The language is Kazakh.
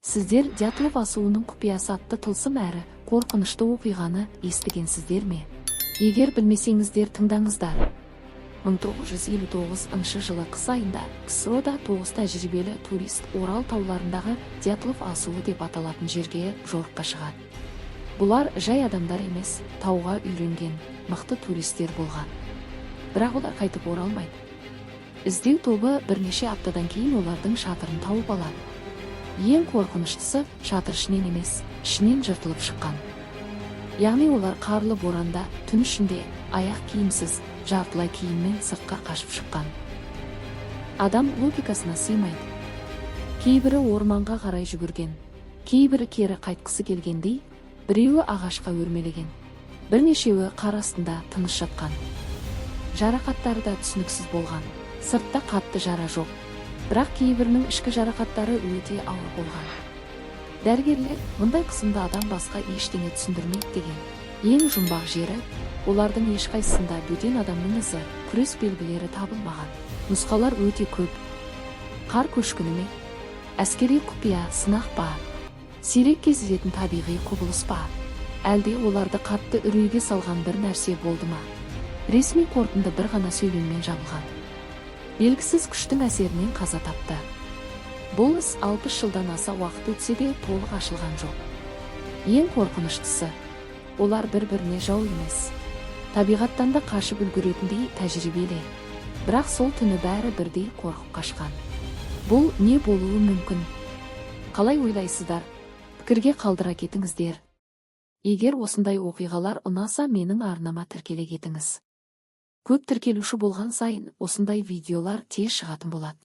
Сіздер Дятлов асуының құпиясы атты тылсым әрі қорқынышты оқиғаны естігенсіздер ме? Егер білмесеңіздер тыңдаңыздар. 1959 жылы қыс айында КСРОда 9 тәжірибелі турист Орал тауларындағы Дятлов асуы деп аталатын жерге жорыққа шығады. Бұлар жай адамдар емес, тауға үйренген мықты туристер болған. Бірақ олар қайтып оралмайды. Іздеу тобы бірнеше аптадан кейін олардың шатырын тауып алады. Ең қорқыныштысы, шатыр ішінен емес, ішінен жыртылып шыққан. Яғни олар қарлы боранда, түн ішінде, аяқ киімсіз, жартылай киіммен сыртқа қашып шыққан. Адам логикасына сыймайды. Кейбірі орманға қарай жүгірген, кейбірі кері қайтқысы келгендей, біреуі ағашқа өрмелеген, бірнешеуі қар астында тыныш жатқан. Жарақаттары да түсініксіз болған. Сыртта қатты жара жоқ, бірақ кейбірінің ішкі жарақаттары өте ауыр болған. Дәрігерлер мұндай қысымда адам басқа ештеңе түсіндірмейді деген. Ең жұмбақ жері, олардың ешқайсысында бөтен адамның ізі, күрес белгілері табылмаған. Нұсқалар өте көп. Қар көшкіні ме? Әскери құпия сынақ па? Сирек кездесетін табиғи құбылыс па? Әлде оларды қатты үрейге салған бір нәрсе болды ма? Ресми қорытынды бір ғана сөйлеммен жабылған. Белгісіз күштің әсерінен қаза тапты. Бұл іс 60 жылдан аса уақыт өтсе де толық ашылған жоқ. Ең қорқыныштысы, олар бір-біріне жау емес. Табиғаттан да қашып үлгеретіндей тәжірибелі. Бірақ сол түні бәрі бірдей қорқып қашқан. Бұл не болуы мүмкін? Қалай ойлайсыздар? Пікірге қалдыра кетіңіздер. Егер осындай оқиғалар ұнаса, менің арнама тіркеле кетіңіз. Көп тіркелуші болған сайын осындай видеолар тез шығатын болады.